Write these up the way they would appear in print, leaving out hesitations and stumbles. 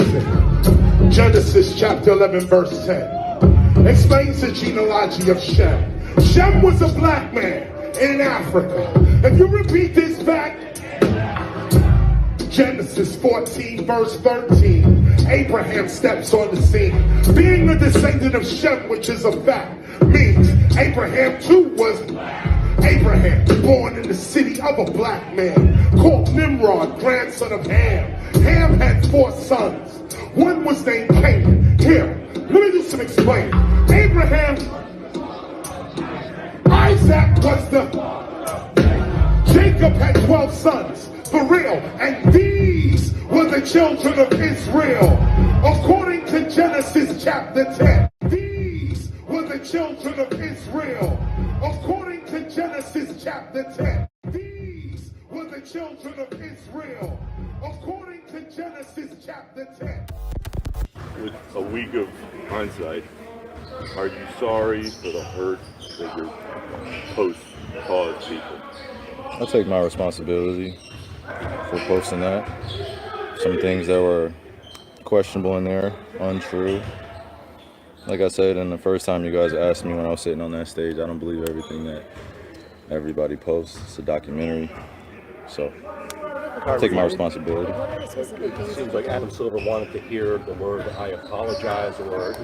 Listen, Genesis chapter 11 verse 10 explains the genealogy of Shem. Shem was a black man in Africa. If you repeat this back, Genesis 14 verse 13, Abraham steps on the scene. Being a descendant of Shem, which is a fact, means Abraham too was Abraham, born in the city of a black man called Nimrod, grandson of Ham. Ham had 4 sons. One was named Canaan. Here, let me do some explaining. Abraham, Isaac was Jacob had 12 sons, for real, and these were the children of Israel. According to Genesis chapter 10, these were the children of Israel. According to Genesis chapter 10, these were the children of Israel. According to Genesis chapter 10. With a week of hindsight, are you sorry for the hurt that your posts caused people? I take my responsibility for posting that. Some things that were questionable in there, untrue. Like I said, and the first time you guys asked me when I was sitting on that stage, I don't believe everything that everybody posts. It's a documentary. So I take my responsibility. It seems like Adam Silver wanted to hear the word "I apologize," or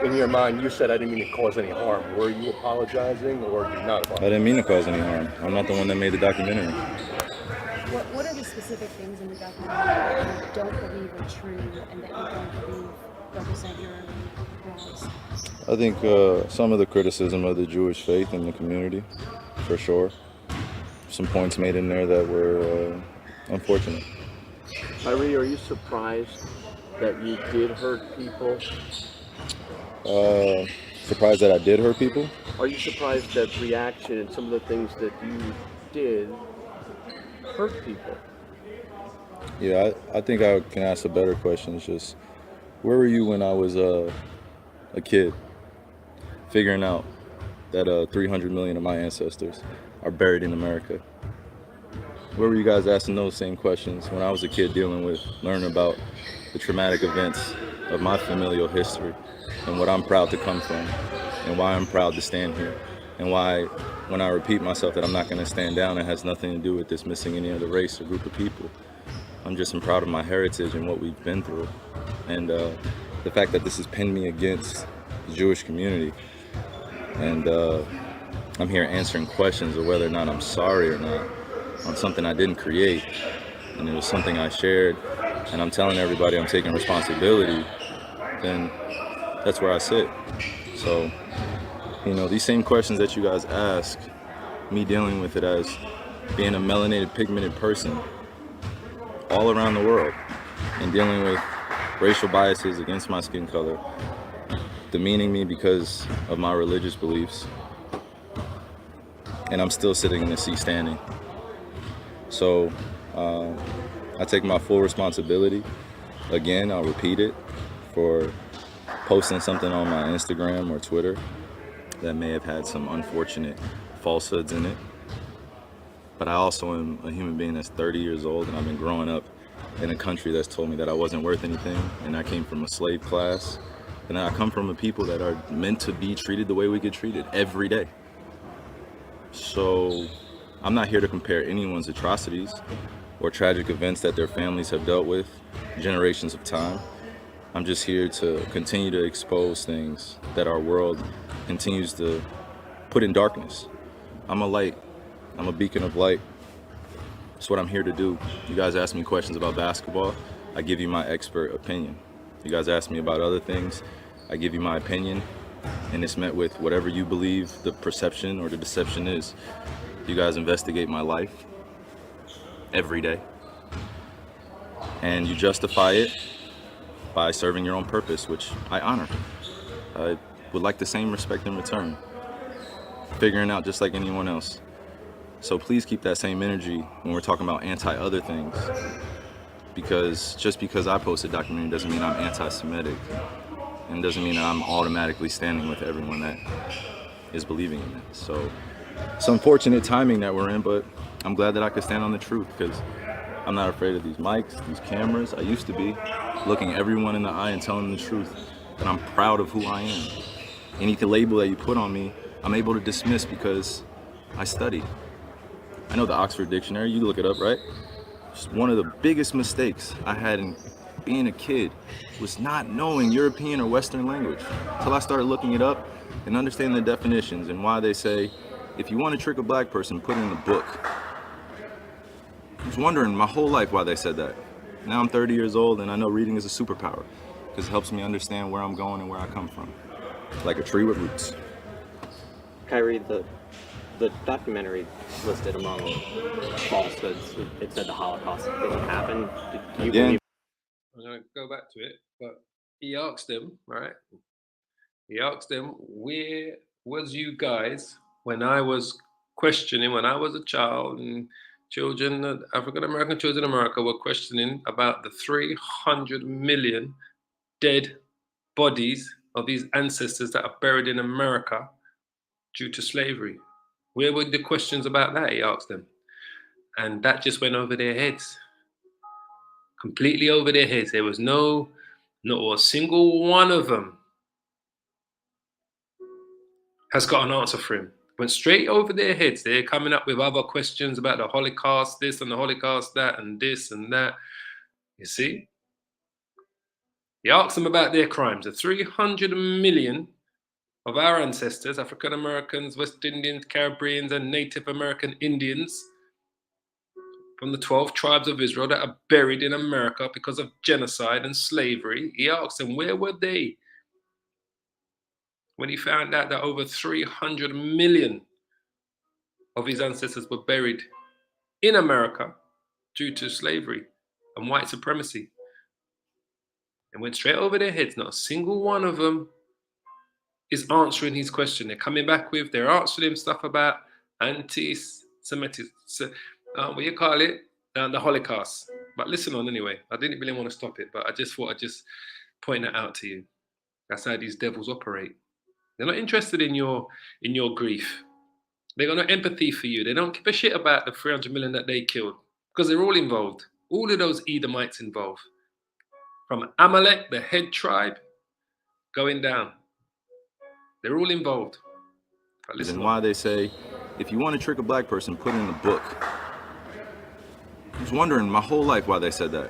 in your mind, you said, "I didn't mean to cause any harm." Were you apologizing, or did you not apologize? I didn't mean to cause any harm. I'm not the one that made the documentary. What are the specific things in the documentary that you don't believe are true and that you don't believe represent your wrongs? I think some of the criticism of the Jewish faith in the community, for sure. Some points made in there that were unfortunate. Kyrie, are you surprised that you did hurt people? Surprised that I did hurt people? Are you surprised that reaction and some of the things that you did hurt people? Yeah, I think I can ask a better question. It's just, where were you when I was a kid, figuring out that 300 million of my ancestors are buried in America? Where were you guys asking those same questions when I was a kid learning about the traumatic events of my familial history and what I'm proud to come from and why I'm proud to stand here and why when I repeat myself that I'm not going to stand down, it has nothing to do with dismissing any other race or group of people. I'm just proud of my heritage and what we've been through. And the fact that this has pinned me against the Jewish community. And I'm here answering questions of whether or not I'm sorry or not on something I didn't create. And it was something I shared. And I'm telling everybody I'm taking responsibility. Then that's where I sit. So, these same questions that you guys ask, me dealing with it as being a melanated, pigmented person all around the world and dealing with racial biases against my skin color, demeaning me because of my religious beliefs, and I'm still sitting in the seat standing. So I take my full responsibility. Again, I'll repeat it, for posting something on my Instagram or Twitter that may have had some unfortunate falsehoods in it. But I also am a human being that's 30 years old, and I've been growing up in a country that's told me that I wasn't worth anything, and I came from a slave class, and I come from a people that are meant to be treated the way we get treated every day. So I'm not here to compare anyone's atrocities or tragic events that their families have dealt with generations of time. I'm just here to continue to expose things that our world continues to put in darkness. I'm a light. I'm a beacon of light. That's what I'm here to do. You guys ask me questions about basketball, I give you my expert opinion. You guys ask me about other things, I give you my opinion, and it's met with whatever you believe the perception or the deception is. You guys investigate my life every day, and you justify it by serving your own purpose, which I honor. I would like the same respect in return, figuring out just like anyone else. So please keep that same energy when we're talking about anti-other things, because just because I post a documentary doesn't mean I'm anti-Semitic, and doesn't mean that I'm automatically standing with everyone that is believing in it. So it's unfortunate timing that we're in, but I'm glad that I could stand on the truth, because I'm not afraid of these mics, these cameras. I used to be, looking everyone in the eye and telling them the truth, that I'm proud of who I am. Any label that you put on me, I'm able to dismiss because I studied. I know the Oxford Dictionary, you look it up, right? Just one of the biggest mistakes I had in being a kid was not knowing European or Western language until I started looking it up and understanding the definitions and why they say, if you want to trick a black person, put it in a book. I was wondering my whole life why they said that. Now I'm 30 years old and I know reading is a superpower because it helps me understand where I'm going and where I come from. Like a tree with roots. Kyrie, the documentary listed among falsehoods. It said the Holocaust didn't happen. Do you believe? I'm going to go back to it, but he asked them, right? He asked them, where was you guys when I was questioning, when I was a child, and children, African-American children in America were questioning about the 300 million dead bodies of these ancestors that are buried in America due to slavery. Where were the questions about that? He asked them. And that just went over their heads. Completely over their heads. There was not a single one of them has got an answer for him. Went straight over their heads. They're coming up with other questions about the Holocaust, this and the Holocaust, that, and this and that. You see? He asked them about their crimes. The 300 million of our ancestors, African Americans, West Indians, Caribbeans, and Native American Indians from the 12 tribes of Israel that are buried in America because of genocide and slavery. He asked them, where were they when he found out that over 300 million of his ancestors were buried in America due to slavery and white supremacy? And went straight over their heads. Not a single one of them is answering his question. They're coming back with, they're answering him stuff about anti-Semitic, what you call it, the Holocaust. But listen on anyway. I didn't really want to stop it, but I just thought I'd just point that out to you. That's how these devils operate. They're not interested in your grief. They got no empathy for you. They don't give a shit about the 300 million that they killed because they're all involved. All of those Edomites involved. From Amalek, the head tribe, going down. They're all involved. And why they say, if you want to trick a black person, put it in a book. I was wondering my whole life why they said that.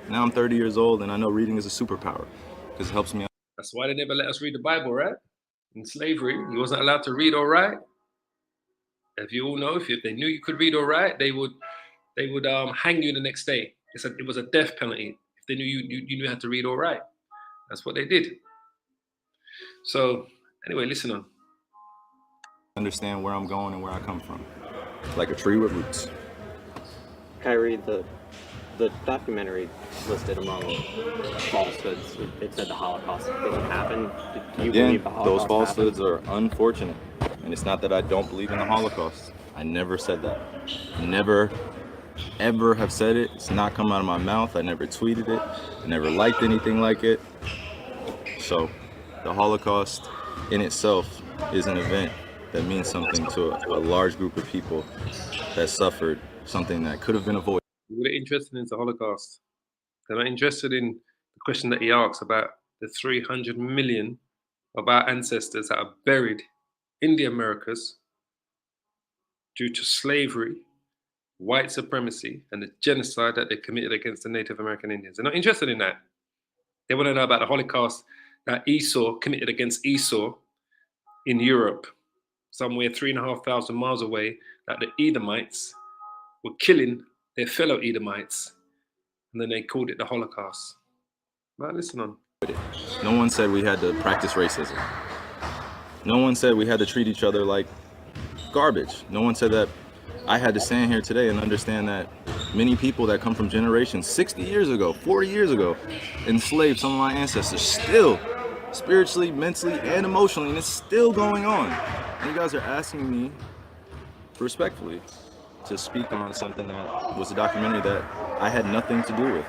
Now I'm 30 years old and I know reading is a superpower because it helps me. That's why they never let us read the Bible, right? In slavery, you wasn't allowed to read or write. If you all know, if they knew you could read or write, they would hang you the next day. It was a death penalty if they knew you knew how to read or write. That's what they did. So anyway, listen on. Understand where I'm going and where I come from. Like a tree with roots. Kyrie, the documentary listed among falsehoods. It said the Holocaust didn't happen. Do you believe the Holocaust those falsehoods happened? are unfortunate. And it's not that I don't believe in the Holocaust. I never said that. Never, ever have said it. It's not come out of my mouth. I never tweeted it. I never liked anything like it. So the Holocaust in itself is an event that means something to a large group of people that suffered something that could have been avoided. They're interested in the Holocaust. They're not interested in the question that he asks about the 300 million of our ancestors that are buried in the Americas due to slavery, white supremacy, and the genocide that they committed against the Native American Indians. They're not interested in that. They want to know about the Holocaust that Esau committed against Esau in Europe, somewhere 3,500 miles away, that the Edomites were killing their fellow Edomites, and then they called it the Holocaust. But listen on. No one said we had to practice racism. No one said we had to treat each other like garbage. No one said that I had to stand here today and understand that many people that come from generations 60 years ago, 40 years ago, enslaved some of my ancestors still, spiritually, mentally, and emotionally, and it's still going on. And you guys are asking me, respectfully, to speak on something that was a documentary that I had nothing to do with.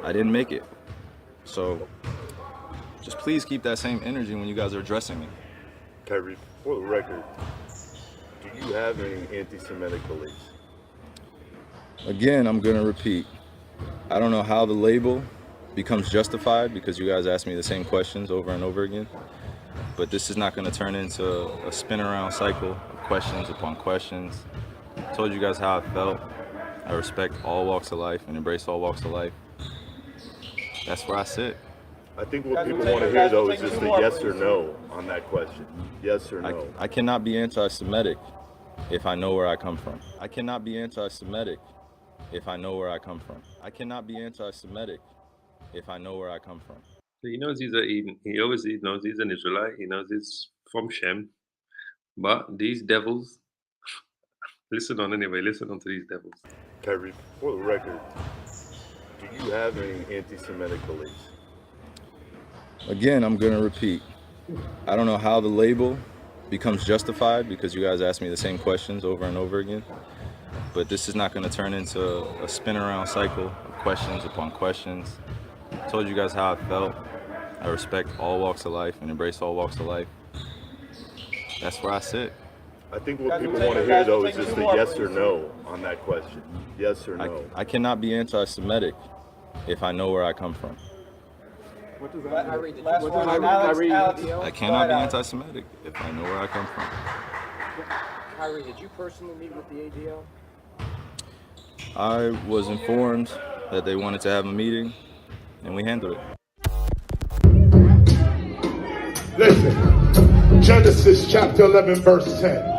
I didn't make it. So just please keep that same energy when you guys are addressing me. Kyrie, for the record, do you have any anti-Semitic beliefs? Again, I'm gonna repeat. I don't know how the label becomes justified because you guys ask me the same questions over and over again. But this is not gonna turn into a spin around cycle of questions upon questions. I told you guys how I felt. I respect all walks of life and embrace all walks of life. That's where I sit. I think what people want to hear, though, is just a yes or no on that question. Yes or no. I cannot be anti-Semitic if I know where I come from. I cannot be anti-Semitic if I know where I come from. I cannot be anti-Semitic if I know where I come from. So he knows he obviously knows he's an Israelite. He knows he's from Shem. But these devils, listen on to these devils. Kyrie, for the record, do you have any anti-Semitic beliefs? Again, I'm gonna repeat. I don't know how the label becomes justified because you guys ask me the same questions over and over again. But this is not gonna turn into a spin around cycle of questions upon questions. I told you guys how I felt. I respect all walks of life and embrace all walks of life. That's where I sit. I think what people want to hear, though, is just a yes or no on that question. Yes or no. I cannot be anti-Semitic if I know where I come from. What does that mean? Kyrie, I cannot be anti-Semitic if I know where I come from. Kyrie, did you personally meet with the ADL? I was informed that they wanted to have a meeting, and we handled it. Listen, Genesis chapter 11, verse 10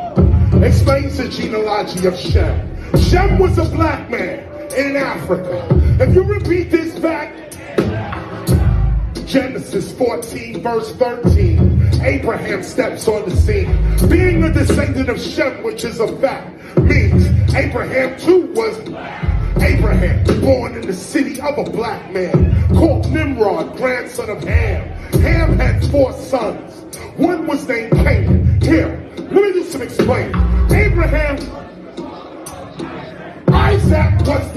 explains the genealogy of Shem. Shem was a black man in Africa. If you repeat this fact, Genesis 14, verse 13, Abraham steps on the scene. Being a descendant of Shem, which is a fact, means Abraham too was Abraham, born in the city of a black man, called Nimrod, grandson of Ham. Ham had 4 sons. One was named Canaan. Here, let me do some explaining. Abraham, Isaac was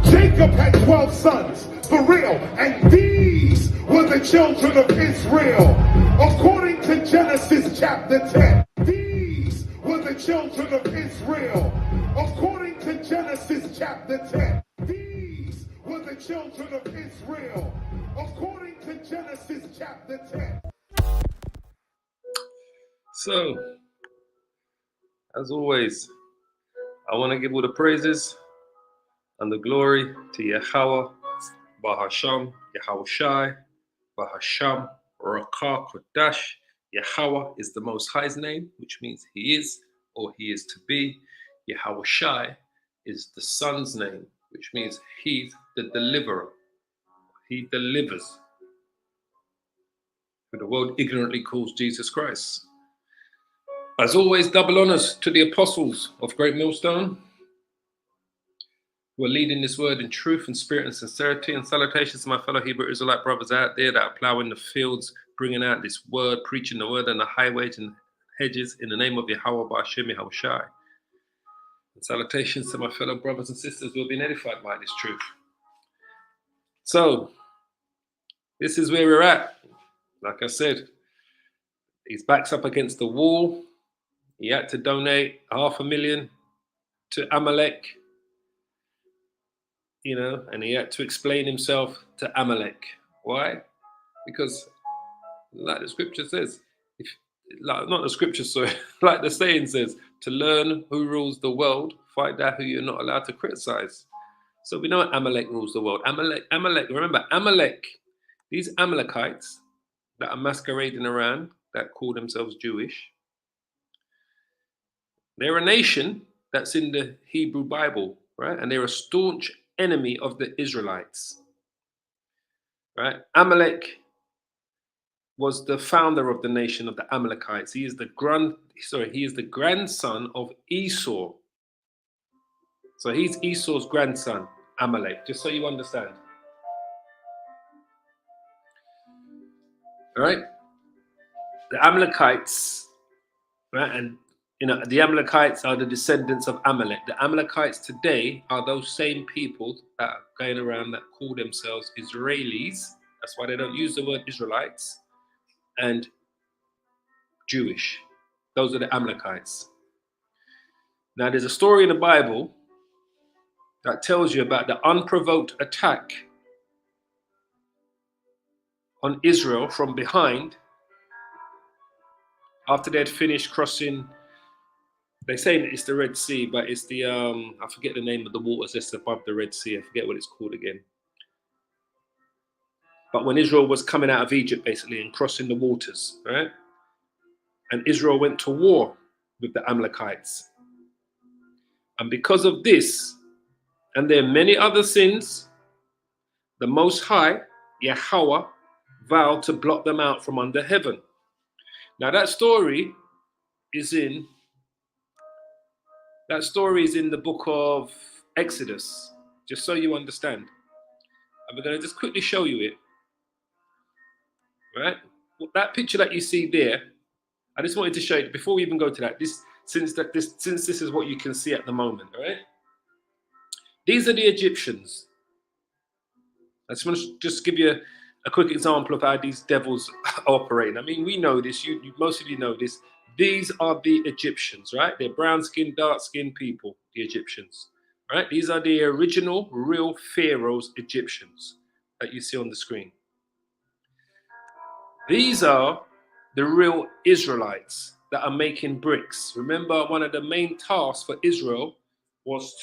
Jacob had 12 sons. For real, and these were the children of Israel, according to Genesis chapter 10. These were the children of Israel, according to Genesis chapter 10. These were the children of Israel, according to Genesis chapter 10. So, as always, I want to give all the praises and the glory to Yahweh, Bahasham, Yahushai, Bahasham, Rakah, Kodash. Yahweh is the Most High's name, which means He is, or He is to be. Yahushai is the Son's name, which means He's the deliverer. He delivers, who the world ignorantly calls Jesus Christ. As always, double honors to the apostles of Great Millstone, who are leading this word in truth and spirit and sincerity, and salutations to my fellow Hebrew Israelite brothers out there that are plowing the fields, bringing out this word, preaching the word on the highways and hedges in the name of Yahweh Ba'ashem Yahushai. And salutations to my fellow brothers and sisters who have been edified by this truth. So, this is where we're at. Like I said, his back's up against the wall. He had to donate $500,000 to Amalek, and he had to explain himself to Amalek. Why? Because, like the scripture says, not the scripture, sorry, like the saying says, to learn who rules the world, find out who you're not allowed to criticize. So we know Amalek rules the world. Amalek, remember, Amalek, these Amalekites that are masquerading around, that call themselves Jewish, they're a nation that's in the Hebrew Bible, right? And they're a staunch enemy of the Israelites, right? Amalek was the founder of the nation of the Amalekites. He is the grandson of Esau. So he's Esau's grandson, Amalek, just so you understand. All right? The Amalekites, right? And the Amalekites are the descendants of Amalek. The Amalekites today are those same people that are going around that call themselves Israelis. That's why they don't use the word Israelites. And Jewish. Those are the Amalekites. Now, there's a story in the Bible that tells you about the unprovoked attack on Israel from behind after they had finished crossing. They say it's the Red Sea, but it's the I forget the name of the waters just above the Red Sea. I forget what it's called again. But when Israel was coming out of Egypt, basically, and crossing the waters, right? And Israel went to war with the Amalekites. And because of this, and there are many other sins, the Most High, Yahweh, vowed to blot them out from under heaven. Now that story is in the book of Exodus, just so you understand. And we're going to just quickly show you it. Right? That picture that you see there, I just wanted to show you before we even go to that. Since this is what you can see at the moment, all right? These are the Egyptians. I just want to just give you a quick example of how these devils operate. I mean, we know this. Most of you know this. These are the Egyptians, right? They're brown-skinned, dark-skinned people, the Egyptians, right? These are the original, real pharaohs, Egyptians that you see on the screen. These are the real Israelites that are making bricks. Remember, one of the main tasks for Israel was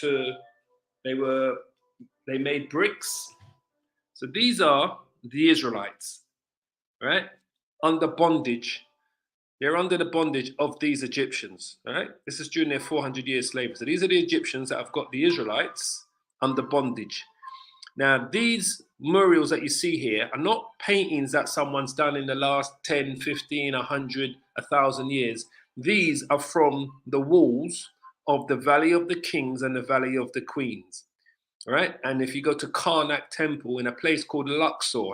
they made bricks. So these are the Israelites, right? Under bondage. They're under the bondage of these Egyptians, right? This is during their 400-year slavery. So these are the Egyptians that have got the Israelites under bondage. Now, these murals that you see here are not paintings that someone's done in the last 10, 15, 100, 1,000 years. These are from the walls of the Valley of the Kings and the Valley of the Queens, right? And if you go to Karnak Temple in a place called Luxor,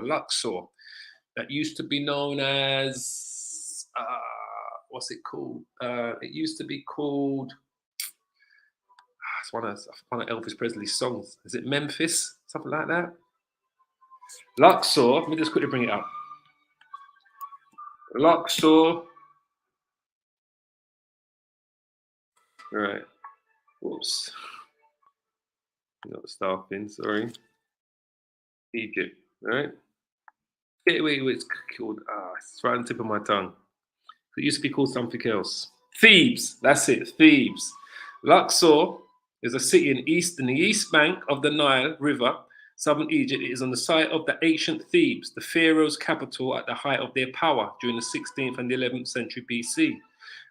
that used to be known as, what's it called? It used to be called, it's one of Elvis Presley's songs. Is it Memphis? Something like that. Luxor, let me just quickly bring it up. Luxor. Right. Whoops. Not staffing, sorry. Egypt, right? Wait, it's called, it's right on the tip of my tongue. It used to be called something else. Thebes, that's it, Thebes. Luxor is a city in the east bank of the Nile River, southern Egypt. It is on the site of the ancient Thebes, the pharaoh's capital at the height of their power during the 16th and the 11th century BC.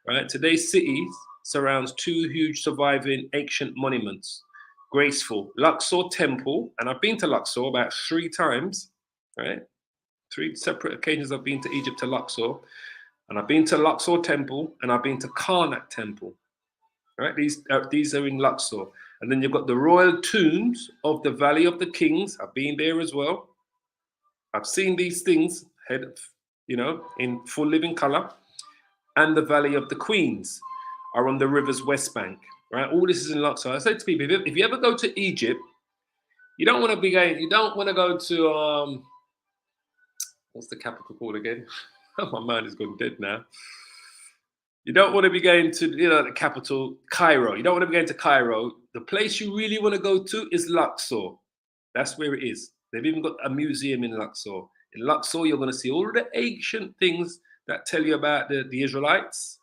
Right? Today's city surrounds two huge surviving ancient monuments. Graceful Luxor Temple, and I've been to Luxor about 3 times, right? 3 separate occasions I've been to Egypt to Luxor, and I've been to Luxor Temple, and I've been to Karnak Temple. Right, these are in Luxor. And then you've got the royal tombs of the Valley of the Kings. I've been there as well. I've seen these things, in full living color. And the Valley of the Queens are on the river's west bank. Right, all this is in Luxor. I say to people, if you ever go to Egypt, you don't want to go to what's the capital called again? My mind is going dead now. You don't want to be going to, the capital, Cairo. You don't want to be going to Cairo. The place you really want to go to is Luxor. That's where it is. They've even got a museum in Luxor. In Luxor, you're going to see all of the ancient things that tell you about the Israelites,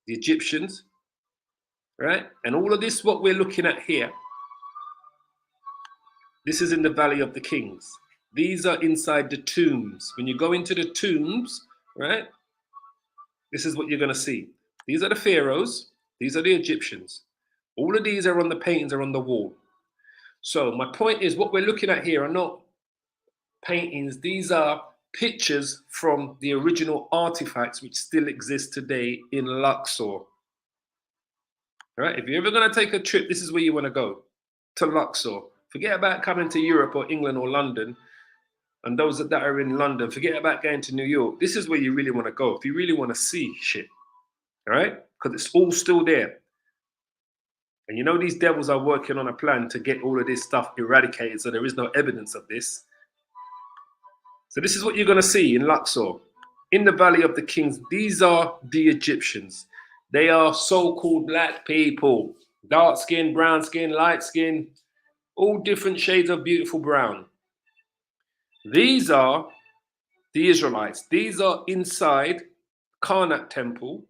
the Egyptians, right? And all of this, what we're looking at here, this is in the Valley of the Kings. These are inside the tombs. When you go into the tombs, right? This is what you're going to see. These are the pharaohs. These are the Egyptians. All of these are on the paintings, are on the wall. So my point is, what we're looking at here are not paintings. These are pictures from the original artifacts which still exist today in Luxor. All right? If you're ever going to take a trip, this is where you want to go, to Luxor. Forget about coming to Europe or England or London. And those that are in London, forget about going to New York. This is where you really want to go if you really want to see shit, all right? Because it's all still there. And these devils are working on a plan to get all of this stuff eradicated, so there is no evidence of this. So this is what you're going to see in Luxor. In the Valley of the Kings, these are the Egyptians. They are so-called black people. Dark skin, brown skin, light skin. all different shades of beautiful brown. These are the Israelites. These are inside Karnak temple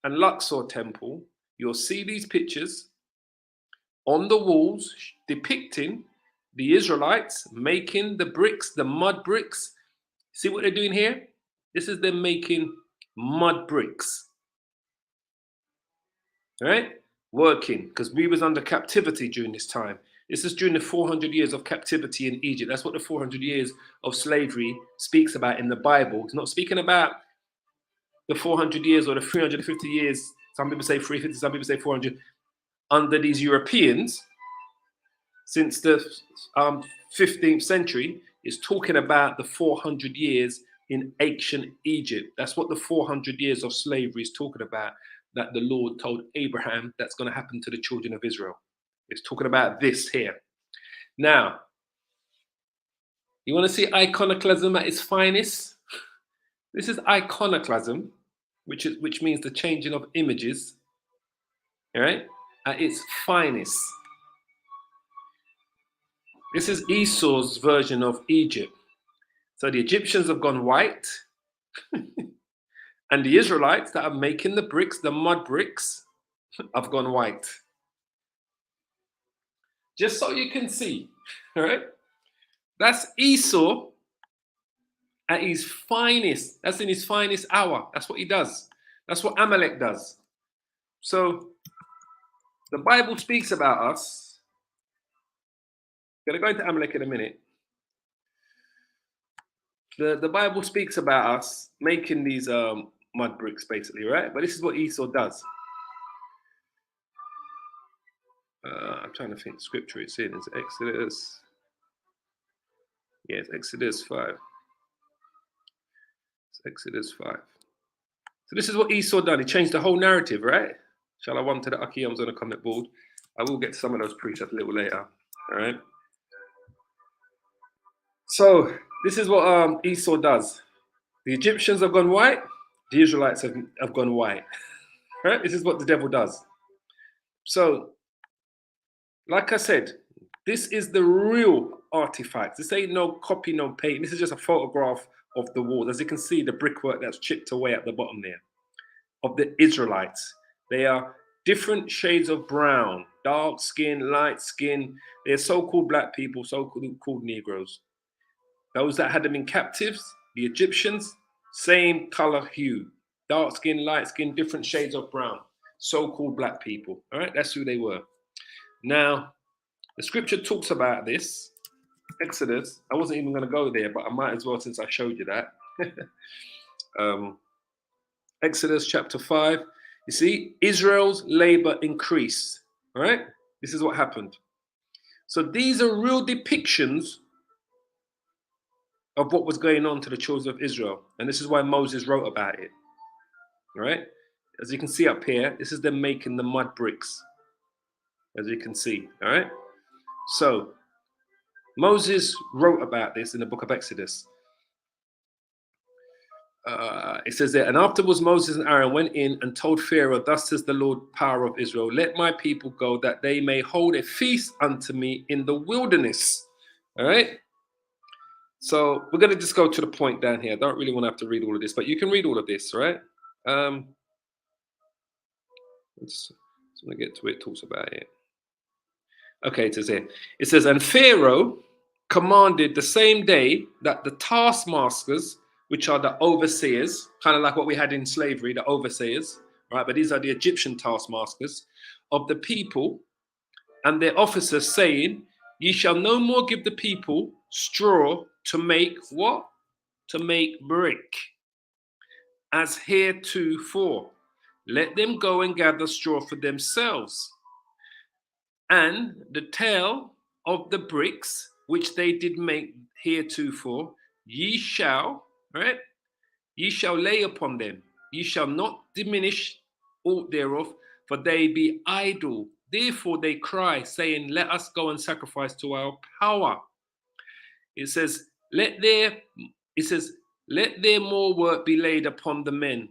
and Luxor temple. You'll see these pictures on the walls depicting the Israelites making the bricks, the mud bricks. See what they're doing here? This is them making mud bricks. All right? Working, because we was under captivity during this time. This is during the 400 years of captivity in Egypt. That's what the 400 years of slavery speaks about in the Bible. It's not speaking about the 400 years or the 350 years. Some people say 350, some people say 400. Under these Europeans, since the 15th century, is talking about the 400 years in ancient Egypt. That's what the 400 years of slavery is talking about, that the Lord told Abraham that's going to happen to the children of Israel. It's talking about this here. Now, you want to see iconoclasm at its finest? This is iconoclasm, which means the changing of images, all right, at its finest. This is Esau's version of Egypt. So the Egyptians have gone white, and the Israelites that are making the bricks, the mud bricks, have gone white. Just so you can see, all right? That's Esau at his finest. That's in his finest hour. That's what he does. That's what Amalek does. So the Bible speaks about us. I'm going to go into Amalek in a minute. The Bible speaks about us making these mud bricks, basically, right? But this is what Esau does. I'm trying to think scripture it's in. It's Exodus. Yeah, it's Exodus 5. It's Exodus 5. So this is what Esau done. He changed the whole narrative, right? Shall I one to the Akiyams on the comment board? I will get to some of those precepts a little later. All right. So this is what Esau does. The Egyptians have gone white. The Israelites have gone white. Right? This is what the devil does. So, like I said, this is the real artifact. This ain't no copy, no paint. This is just a photograph of the wall. As you can see, the brickwork that's chipped away at the bottom there of the Israelites. They are different shades of brown, dark skin, light skin. They're so-called black people, so-called Negroes. Those that had them in captives, the Egyptians, same color hue, dark skin, light skin, different shades of brown, so-called black people. All right, that's who they were. Now, the scripture talks about this. Exodus, I wasn't even going to go there, but I might as well since I showed you that. Exodus chapter 5. You see, Israel's labor increased. All right, this is what happened. So these are real depictions of what was going on to the children of Israel. And this is why Moses wrote about it. All right, as you can see up here, this is them making the mud bricks, as you can see. All right, so Moses wrote about this in the book of Exodus. It says there, and afterwards Moses and Aaron went in and told Pharaoh, thus says the Lord power of Israel, let my people go that they may hold a feast unto me in the wilderness. All right. So we're going to just go to the point down here. I don't really want to have to read all of this, but you can read all of this, right? Let's want to get to it. It talks about it. Okay, it says here. It says, and Pharaoh commanded the same day that the taskmasters, which are the overseers, kind of like what we had in slavery, the overseers, right? But these are the Egyptian taskmasters of the people and their officers, saying, ye shall no more give the people straw to make what? To make brick, as heretofore. Let them go and gather straw for themselves. And the tale of the bricks which they did make heretofore, ye shall, right? Ye shall lay upon them. Ye shall not diminish aught thereof, for they be idle. Therefore they cry, saying, let us go and sacrifice to our power. It says, let their more work be laid upon the men,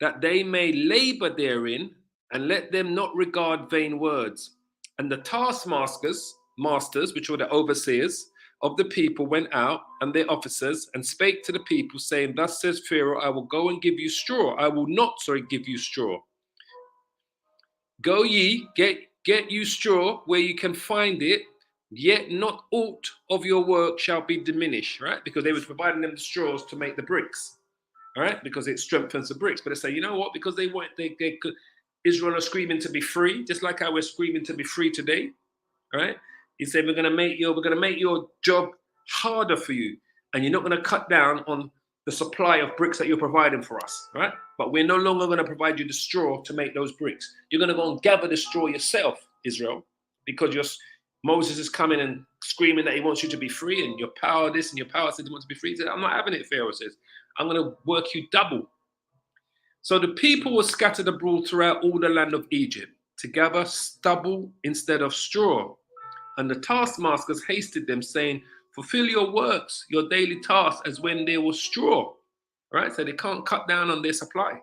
that they may labor therein, and let them not regard vain words. And the taskmasters, masters, which were the overseers of the people, went out, and their officers, and spake to the people, saying, Thus says Pharaoh, I will go and give you straw. I will not, give you straw. Go ye, get you straw where you can find it, yet not aught of your work shall be diminished, right? Because they was providing them the straws to make the bricks, all right? Because it strengthens the bricks. But they say, you know what? Because they could, Israel are screaming to be free, just like how we're screaming to be free today, right? He said, we're gonna make your job harder for you, and you're not gonna cut down on the supply of bricks that you're providing for us, right? But we're no longer gonna provide you the straw to make those bricks. You're gonna go and gather the straw yourself, Israel, because Moses is coming and screaming that he wants you to be free, and your power this and your power says he wants to be free. He said, I'm not having it, Pharaoh says. I'm gonna work you double. So the people were scattered abroad throughout all the land of Egypt to gather stubble instead of straw. And the taskmasters hasted them, saying, fulfill your works, your daily tasks, as when there was straw. Right? So they can't cut down on their supply.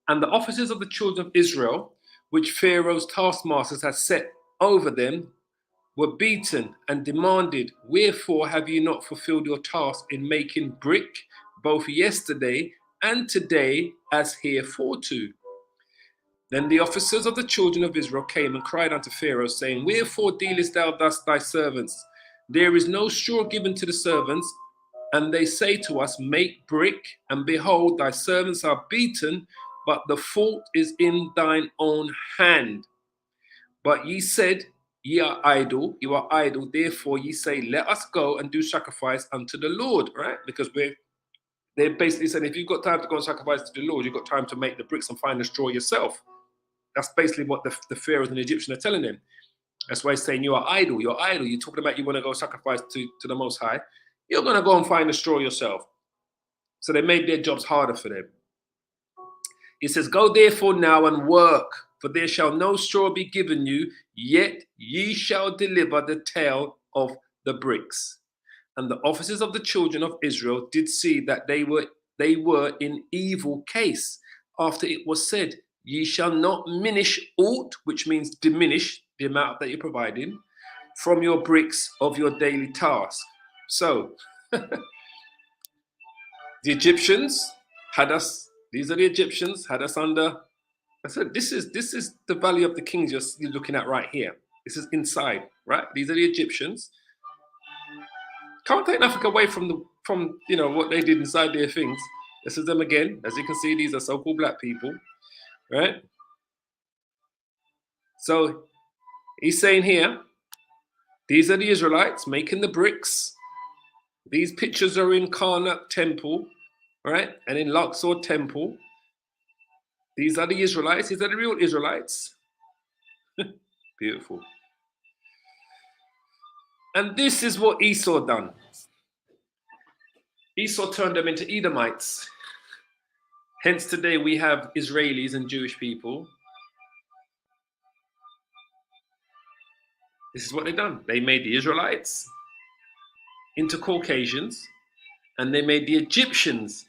And the officers of the children of Israel, which Pharaoh's taskmasters had set over them, were beaten and demanded, wherefore have you not fulfilled your task in making brick, both yesterday and today, as hereforto? Then the officers of the children of Israel came and cried unto Pharaoh, saying, wherefore dealest thou thus thy servants? There is no straw given to the servants. And they say to us, make brick, and behold, thy servants are beaten, but the fault is in thine own hand. But ye said, ye are idle, you are idle, therefore ye say, let us go and do sacrifice unto the Lord, right? Because they're basically saying, if you've got time to go and sacrifice to the Lord, you've got time to make the bricks and find the straw yourself. That's basically what the Pharaohs and the Egyptians are telling them. That's why he's saying, you are idle, you're idle. You're talking about you want to go sacrifice to the Most High. You're going to go and find the straw yourself. So they made their jobs harder for them. He says, go therefore now and work, for there shall no straw be given you, yet ye shall deliver the tale of the bricks. And the officers of the children of Israel did see that they were in evil case, after it was said, ye shall not minish aught, which means diminish the amount that you're providing, from your bricks of your daily task. So the Egyptians had us, these are the Egyptians, had us under, I said, this is the valley of the kings you're looking at right here. This is inside, right? These are the Egyptians. Can't take nothing away from what they did inside their things. This is them again. As you can see, these are so-called black people, right? So he's saying here, these are the Israelites making the bricks. These pictures are in Karnak Temple, right? And in Luxor Temple. These are the Israelites. These are the real Israelites. Beautiful. And this is what Esau done. Esau turned them into Edomites. Hence today we have Israelis and Jewish people. This is what they done. They made the Israelites into Caucasians, and they made the Egyptians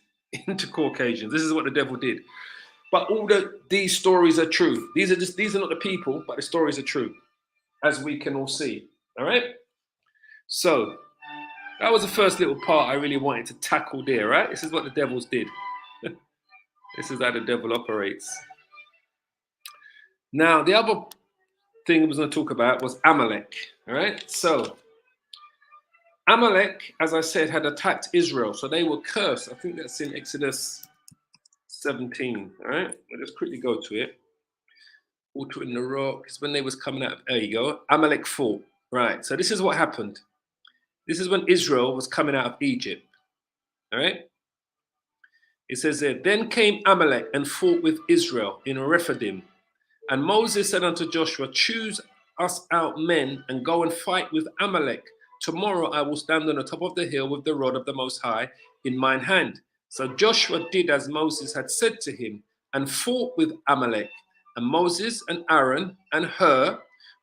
into Caucasians. This is what the devil did. But these stories are true. These are not the people, but the stories are true, as we can all see. All right. So that was the first little part I really wanted to tackle there. Right. This is what the devils did. This is how the devil operates. Now the other thing I was going to talk about was Amalek. All right. So Amalek, as I said, had attacked Israel, so they were cursed. I think that's in Exodus 17. All right, I'll just quickly go to it. Water in the rock. It's when they was coming out. There you go. Amalek fought. Right. So this is what happened. This is when Israel was coming out of Egypt. All right. It says there, then came Amalek and fought with Israel in Rephidim. And Moses said unto Joshua, choose us out men and go and fight with Amalek. Tomorrow I will stand on the top of the hill with the rod of the Most High in mine hand. So Joshua did as Moses had said to him and fought with Amalek. And Moses and Aaron and Hur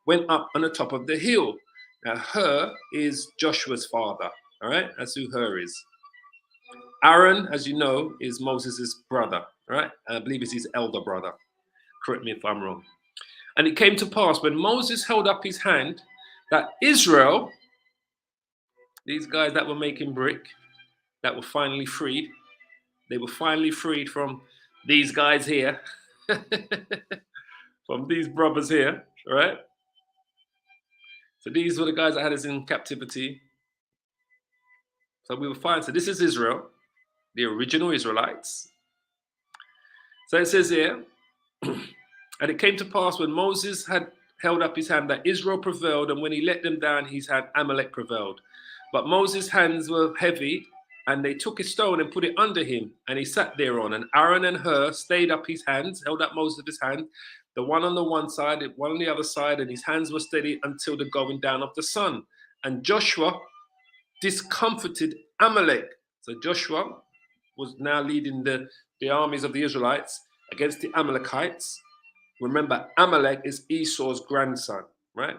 went up on the top of the hill. Now Hur is Joshua's father. All right, that's who Hur is. Aaron, as you know, is Moses' brother. Right, I believe it's his elder brother. Correct me if I'm wrong. And it came to pass when Moses held up his hand that Israel, these guys that were making brick, that were finally freed, they were finally freed from these guys here, from these brothers here, right? So these were the guys that had us in captivity. So we were fine. So this is Israel, the original Israelites. So it says here, and it came to pass when Moses had held up his hand that Israel prevailed, and when he let them down his hand, Amalek prevailed. But Moses' hands were heavy, and they took a stone and put it under him, and he sat thereon. And Aaron and Hur stayed up his hands, held up Moses' hand, the one on the one side, one on the other side, and his hands were steady until the going down of the sun. And Joshua discomfited Amalek. So Joshua was now leading the armies of the Israelites against the Amalekites. Remember, Amalek is Esau's grandson, right?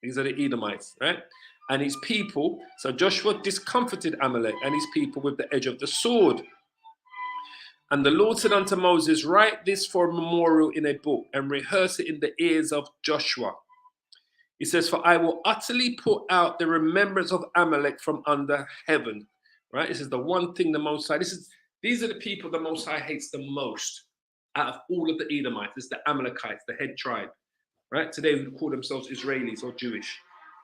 These are the Edomites, right? And his people, so Joshua discomfited Amalek and his people with the edge of the sword. And the Lord said unto Moses, write this for a memorial in a book and rehearse it in the ears of Joshua. He says, for I will utterly put out the remembrance of Amalek from under heaven, right? This is the one thing the Most High, these are the people the Most High hates the most out of all of the Edomites. It's the Amalekites, the head tribe, right? Today we call themselves Israelis or Jewish.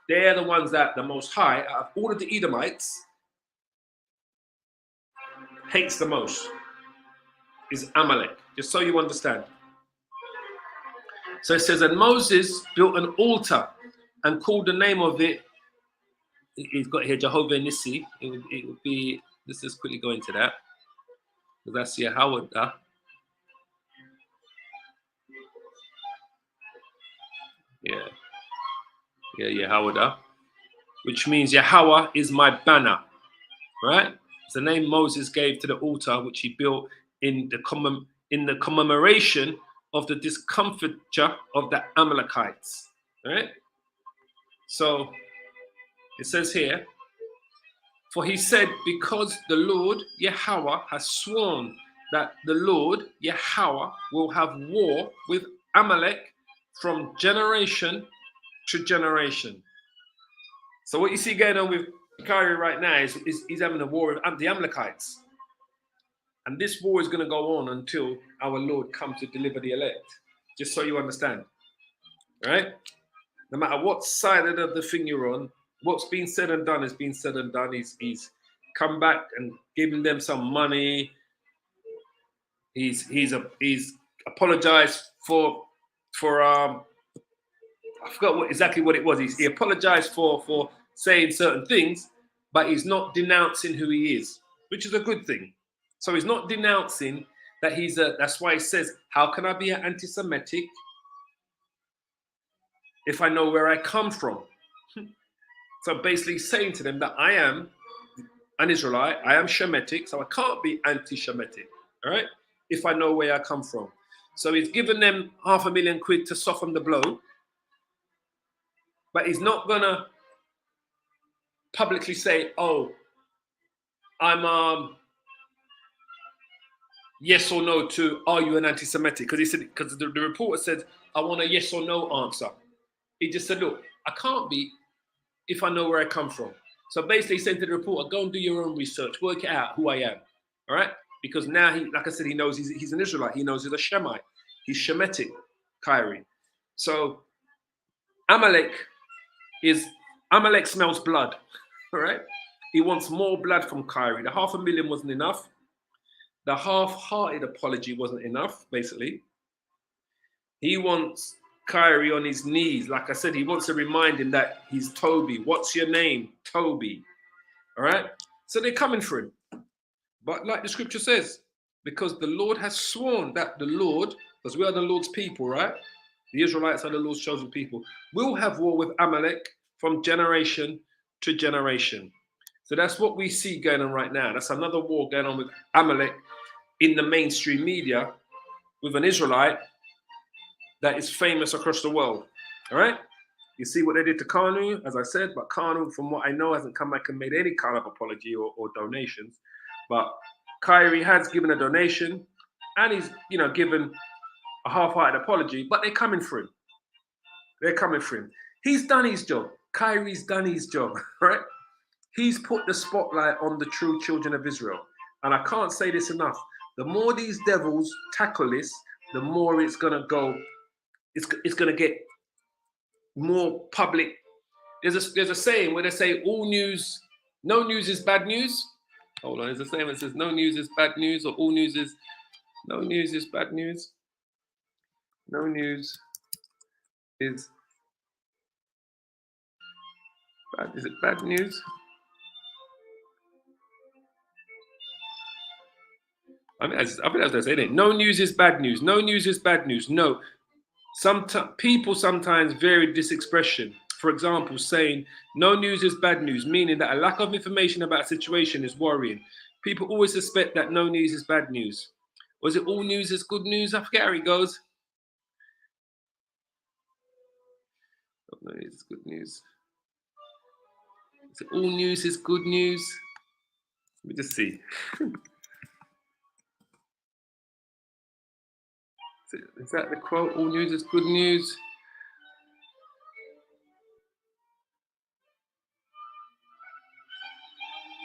They're the ones that the Most High, out of all of the Edomites, hates the most, is Amalek, just so you understand. So it says, and Moses built an altar and called the name of it, he's got here Jehovah Nissi. It would be, let's just quickly go into that, because that's Yahweh. Yahweh, which means Yahweh is my banner, right? It's the name Moses gave to the altar which he built in the commemoration of the discomfiture of the Amalekites, right? So it says here, for he said, because the Lord Yahweh has sworn that the Lord Yahweh will have war with Amalek from generation to generation. So what you see going on with Kyrie right now is he's having a war with the Amalekites. And this war is going to go on until our Lord comes to deliver the elect. Just so you understand. Right? No matter what side of the thing you're on, what's been said and done has been said and done. He's come back and given them some money. He's apologized for I forgot exactly what it was. He apologized for saying certain things, but he's not denouncing who he is, which is a good thing. So he's not denouncing that that's why he says, how can I be an anti-Semitic if I know where I come from? So basically saying to them that I am an Israelite, I am Shemitic, so I can't be anti-Shemitic, all right, if I know where I come from. So he's given them £500,000 to soften the blow, but he's not gonna publicly say, oh, I'm yes or no to, are you an anti-Semitic? Because he said, because the reporter said, I want a yes or no answer. He just said, look, I can't be if I know where I come from. So basically he said to the reporter, go and do your own research, work it out who I am, all right? Because now, like I said, he knows he's an Israelite. He knows he's a Shemite. He's Shemitic, Kyrie. So Amalek smells blood, all right? He wants more blood from Kyrie. The $500,000 wasn't enough. The half-hearted apology wasn't enough, basically. He wants Kyrie on his knees. Like I said, he wants to remind him that he's Toby. What's your name? Toby. All right? So they're coming for him. But like the scripture says, because the Lord has sworn that the Lord, because we are the Lord's people, right? The Israelites are the Lord's chosen people, will have war with Amalek from generation to generation. So that's what we see going on right now. That's another war going on with Amalek in the mainstream media with an Israelite that is famous across the world. All right? You see what they did to Kanu, as I said, but Kanu, from what I know, hasn't come back and made any kind of apology or donations. But Kyrie has given a donation and he's, given a half-hearted apology, but they're coming for him. They're coming for him. He's done his job. Kyrie's done his job, right? He's put the spotlight on the true children of Israel. And I can't say this enough. The more these devils tackle this, the more it's going to go, it's going to get more public. There's a saying where they say all news, no news is bad news. Hold on, there's a saying that says no news is bad news, or all news is, no news is bad news. No news is bad. Is it bad news? I think that's what they're saying. No news is bad news. No news is bad news. No. People sometimes vary this expression. For example, saying no news is bad news, meaning that a lack of information about a situation is worrying. People always suspect that no news is bad news. Was it all news is good news? I forget how it goes. No news is good news. Is it all news is good news? Let me just see. Is that the quote? All news is good news.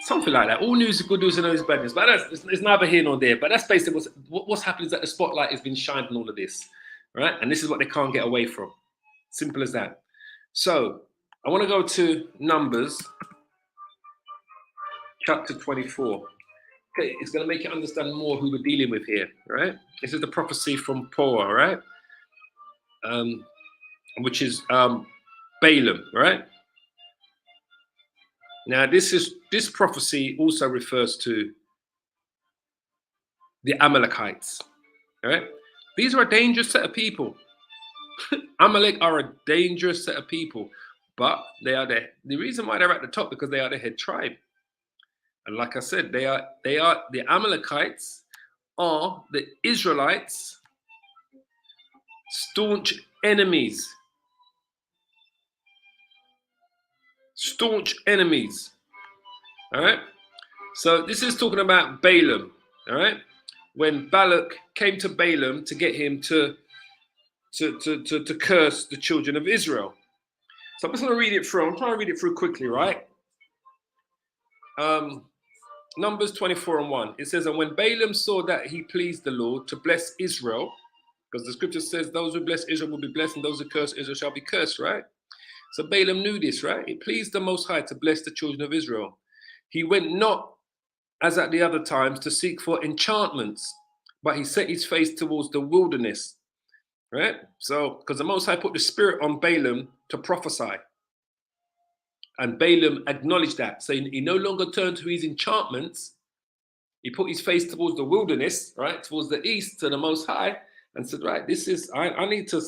Something like that. All news is good news and no news is bad news. But it's neither here nor there. But that's basically what's happened is that the spotlight has been shined on all of this, right? And this is what they can't get away from. Simple as that. So I want to go to Numbers, chapter 24. Okay, it's going to make you understand more who we're dealing with here, right? This is the prophecy from Poa, right? Which is Balaam, right? Now, this prophecy also refers to the Amalekites, right? These are a dangerous set of people. Amalek are a dangerous set of people, but they are the reason why they're at the top, because they are the head tribe. And like I said, they are the Amalekites are the Israelites' staunch enemies. Staunch enemies. All right. So this is talking about Balaam. All right. When Balak came to Balaam to get him to curse the children of Israel. So I'm just going to read it through. I'm trying to read it through quickly, right? Numbers 24:1. It says, and when Balaam saw that he pleased the Lord to bless Israel, because the scripture says those who bless Israel will be blessed, and those who curse Israel shall be cursed, right? So Balaam knew this, right? It pleased the Most High to bless the children of Israel. He went not, as at the other times, to seek for enchantments, but he set his face towards the wilderness, right? So, because the Most High put the spirit on Balaam to prophesy. And Balaam acknowledged that. So he no longer turned to his enchantments. He put his face towards the wilderness, right? Towards the east, to the Most High, and said, right, this is, I need to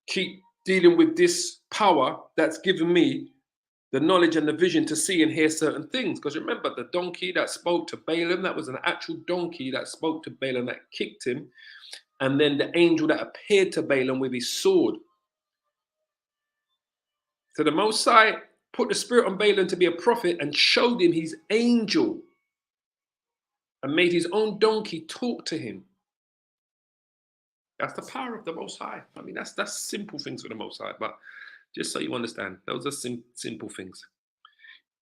keep dealing with this power that's given me the knowledge and the vision to see and hear certain things. Because remember, the donkey that spoke to Balaam, that was an actual donkey that spoke to Balaam, that kicked him. And then the angel that appeared to Balaam with his sword. So the Most High put the spirit on Balaam to be a prophet and showed him his angel and made his own donkey talk to him. That's the power of the Most High. I mean, that's simple things for the Most High, but just so you understand, those are simple things.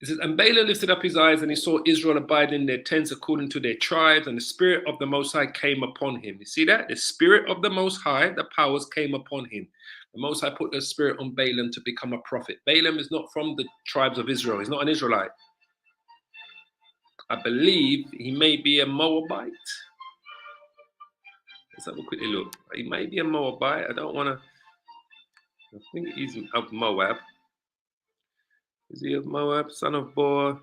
It says, and Balaam lifted up his eyes and he saw Israel abiding in their tents according to their tribes, and the spirit of the Most High came upon him. You see that? The spirit of the Most High, the powers came upon him. The Most High put the spirit on Balaam to become a prophet. Balaam is not from the tribes of Israel. He's not an Israelite. I believe he may be a Moabite. Let's have a quick look. He may be a Moabite. I don't want to. I think he's of Moab. Is he of Moab? Son of Boaz,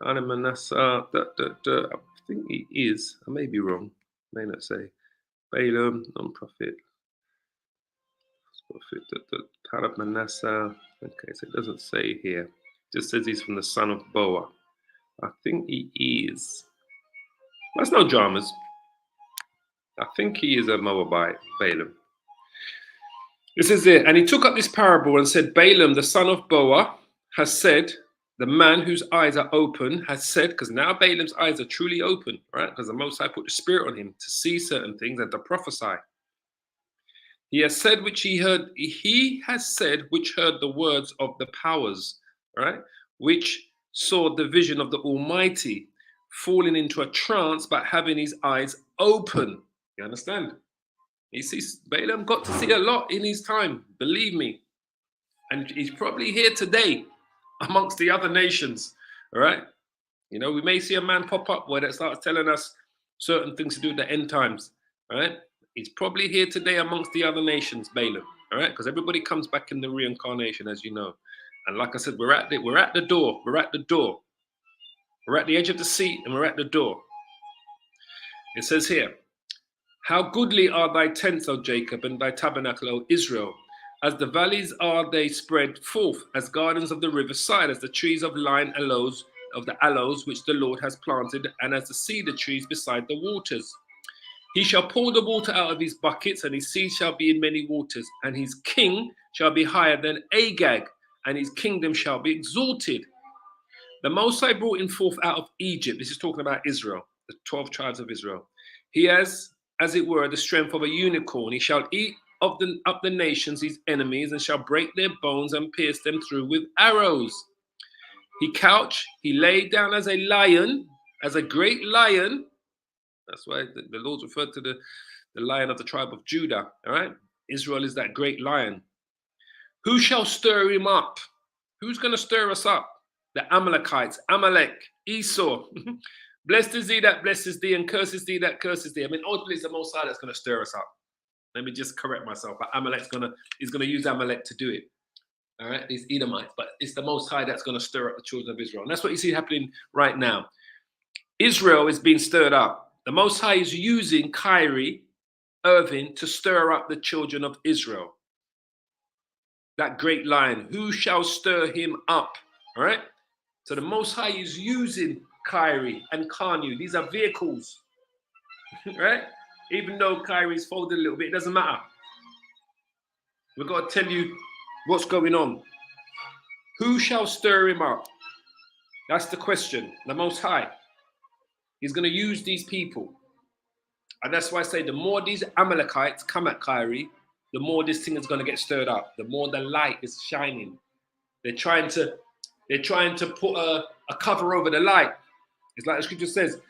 Tana Manasseh. I think he is. I may be wrong. May not say. Balaam, non-prophet. Tana Manasseh. Okay, so it doesn't say here. It just says he's from the son of Boaz. I think he is. That's no dramas. I think he is a Moabite, Balaam. This is it. And he took up this parable and said, Balaam, the son of Boaz, has said, the man whose eyes are open has said, because now Balaam's eyes are truly open, right? Because the Most High put the spirit on him to see certain things and to prophesy. He has said which he heard. He has said which heard the words of the powers, right? Which saw the vision of the Almighty, falling into a trance, but having his eyes open. You understand? He sees Balaam got to see a lot in his time. Believe me, and he's probably here today, amongst the other nations. All right. You know, we may see a man pop up where that starts telling us certain things to do at the end times. All right. He's probably here today amongst the other nations, Balaam. All right, because everybody comes back in the reincarnation, as you know. And like I said, we're at the door. We're at the door. We're at the edge of the seat, and we're at the door. It says here, "How goodly are thy tents, O Jacob, and thy tabernacle, O Israel! As the valleys are they spread forth, as gardens of the riverside, as the trees of line aloes of the aloes which the Lord has planted, and as the cedar trees beside the waters. He shall pour the water out of his buckets, and his seed shall be in many waters, and his king shall be higher than Agag, and his kingdom shall be exalted. The Most High brought him forth out of Egypt." This is talking about Israel, the 12 tribes of Israel. "He has, as it were, the strength of a unicorn. He shall eat up the nations, his enemies, and shall break their bones and pierce them through with arrows. He lay down as a lion, as a great lion." That's why the Lord's referred to the lion of the tribe of Judah. All right. Israel is that great lion. "Who shall stir him up?" Who's going to stir us up? "The Amalekites, Amalek, Esau." "Blessed is he that blesses thee, and curses thee that curses thee." I mean, ultimately, it's the Most High that's going to stir us up. Let me just correct myself. But Amalek's he's going to use Amalek to do it. All right. These Edomites. But it's the Most High that's going to stir up the children of Israel. And that's what you see happening right now. Israel is being stirred up. The Most High is using Kyrie Irving to stir up the children of Israel. That great lion, who shall stir him up? All right. So the Most High is using Kyrie and Kanye. These are vehicles, right? Even though Kyrie's folded a little bit, it doesn't matter. We've got to tell you what's going on. Who shall stir him up? That's the question. The Most High. He's going to use these people. And that's why I say the more these Amalekites come at Kyrie, the more this thing is going to get stirred up. The more the light is shining. They're trying to put a cover over the light. It's like the scripture says,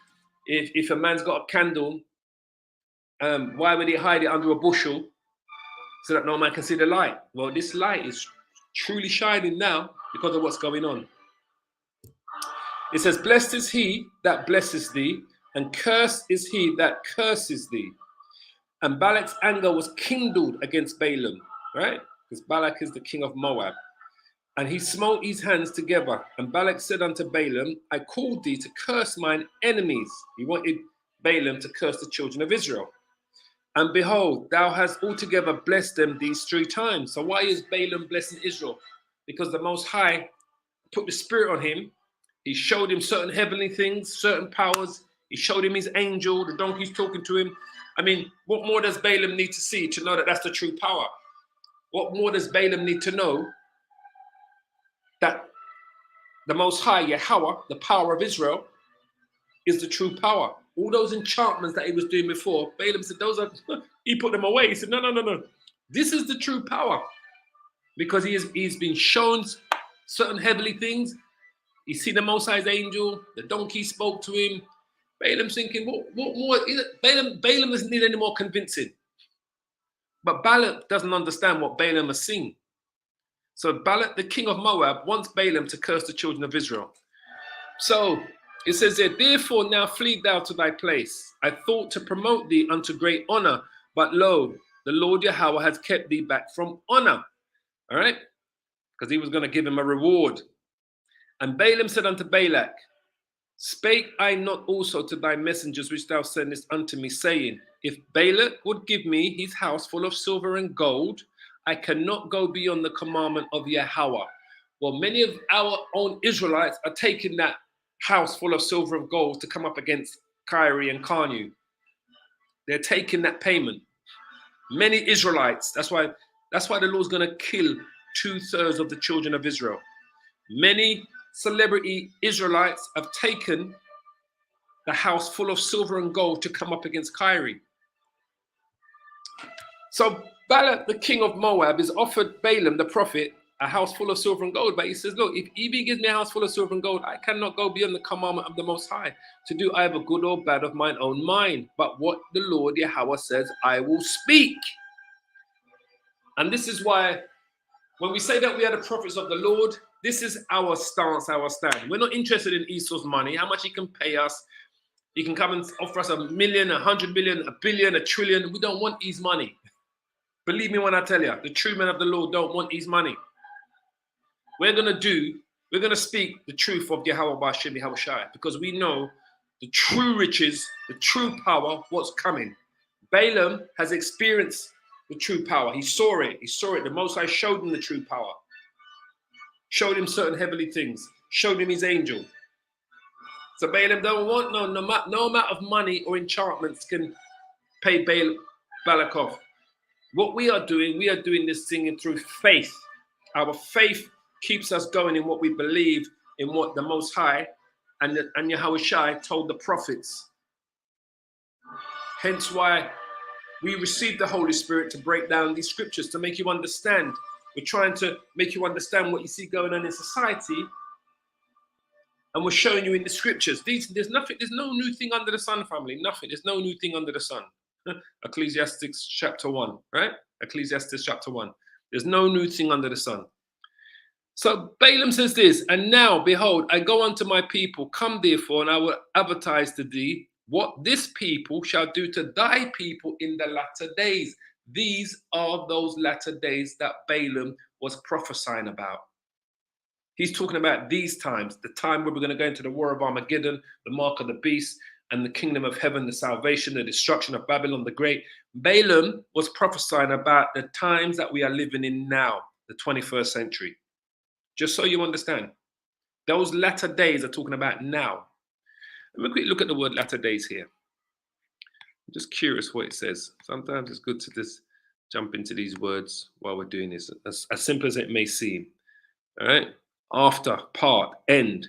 if a man's got a candle, why would he hide it under a bushel so that no man can see the light? Well, this light is truly shining now because of what's going on. It says, "Blessed is he that blesses thee, and cursed is he that curses thee." And Balak's anger was kindled against Balaam, right? Because Balak is the king of Moab. "And he smote his hands together. And Balak said unto Balaam, I called thee to curse mine enemies." He wanted Balaam to curse the children of Israel. "And behold, thou hast altogether blessed them these 3 times. So why is Balaam blessing Israel? Because the Most High put the Spirit on him. He showed him certain heavenly things, certain powers. He showed him his angel, the donkey's talking to him. I mean, what more does Balaam need to see to know that that's the true power? What more does Balaam need to know that the Most High, Yahweh, the power of Israel, is the true power? All those enchantments that he was doing before, Balaam said, those are, he put them away. He said, no. This is the true power. Because he's been shown certain heavenly things. He seen the Most High's angel, the donkey spoke to him. Balaam's thinking, what more? Balaam doesn't need any more convincing. But Balak doesn't understand what Balaam has seen. So Balak, the king of Moab, wants Balaam to curse the children of Israel. So it says there, "Therefore now flee thou to thy place. I thought to promote thee unto great honor, but lo, the Lord Yahweh has kept thee back from honor." All right? Because he was going to give him a reward. "And Balaam said unto Balak, Spake I not also to thy messengers which thou sendest unto me, saying, If Balak would give me his house full of silver and gold, I cannot go beyond the commandment of Yahweh." Well, many of our own Israelites are taking that house full of silver and gold to come up against Kyrie and Kanye. They're taking that payment. Many Israelites. That's why the Lord's going to kill 2/3 of the children of Israel. Many celebrity Israelites have taken the house full of silver and gold to come up against Kyrie. So Balak, the king of Moab, is offered Balaam, the prophet, a house full of silver and gold. But he says, look, if he gives me a house full of silver and gold, I cannot go beyond the commandment of the Most High to do either good or bad of mine own mind. But what the Lord Yahweh says, I will speak. And this is why when we say that we are the prophets of the Lord, this is our stance, our stand. We're not interested in Esau's money, how much he can pay us. He can come and offer us 1 million, 100 million, 1 billion, 1 trillion. We don't want his money. Believe me when I tell you, the true men of the Lord don't want his money. We're going to speak the truth of Yahweh Ba'ashem Yahweh Shai, because we know the true riches, the true power, what's coming. Balaam has experienced the true power. He saw it. He saw it. The Most High showed him the true power. Showed him certain heavenly things. Showed him his angel. So Balaam don't want no amount of money or enchantments can pay Balak off. What we are doing this thing through faith. Our faith keeps us going in what we believe, in what the Most High and Yahweh Shai told the prophets. Hence why we received the Holy Spirit to break down these scriptures, to make you understand. We're trying to make you understand what you see going on in society, and we're showing you in the scriptures. There's no new thing under the sun, family. Nothing. There's no new thing under the sun. Ecclesiastes chapter 1, right? Ecclesiastes chapter 1. There's no new thing under the sun. So Balaam says this, and now, behold, I go unto my people, come therefore, and I will advertise to thee what this people shall do to thy people in the latter days. These are those latter days that Balaam was prophesying about. He's talking about these times, the time where we're going to go into the war of Armageddon, the mark of the beast, and the kingdom of heaven, the salvation, the destruction of Babylon the Great. Balaam was prophesying about the times that we are living in now, the 21st century. Just so you understand, those latter days are talking about now. Let me quickly look at the word latter days here. I'm just curious what it says. Sometimes it's good to just jump into these words while we're doing this, as simple as it may seem. All right? After, part, end,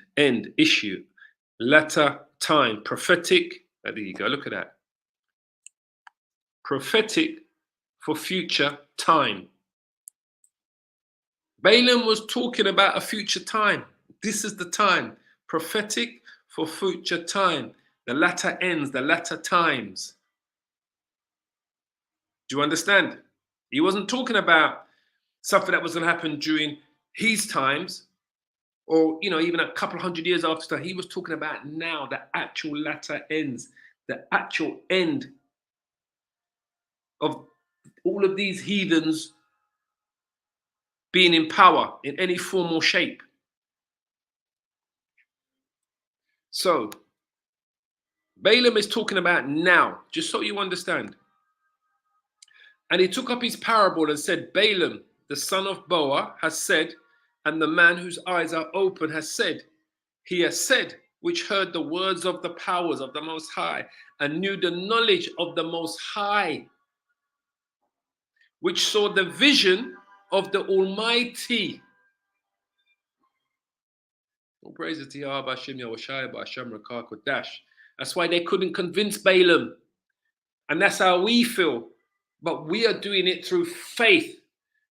issue, latter, time, prophetic. There you go, look at that. Prophetic for future time. Balaam was talking about a future time. This is the time. Prophetic for future time. The latter ends, the latter times. Do you understand? He wasn't talking about something that was going to happen during his times, or even a couple of 100 years after that. He was talking about now, the actual latter ends, the actual end of all of these heathens being in power in any form or shape. So Balaam is talking about now, just so you understand. And he took up his parable and said, Balaam, the son of Beor, has said, and the man whose eyes are open has said, he has said, which heard the words of the powers of the Most High, and knew the knowledge of the Most High, which saw the vision of the Almighty. All praises to Yahweh Ba'ashem Yahweh Shai Ba'ashem Rakah Kodash. That's why they couldn't convince Balaam. And that's how we feel. But we are doing it through faith.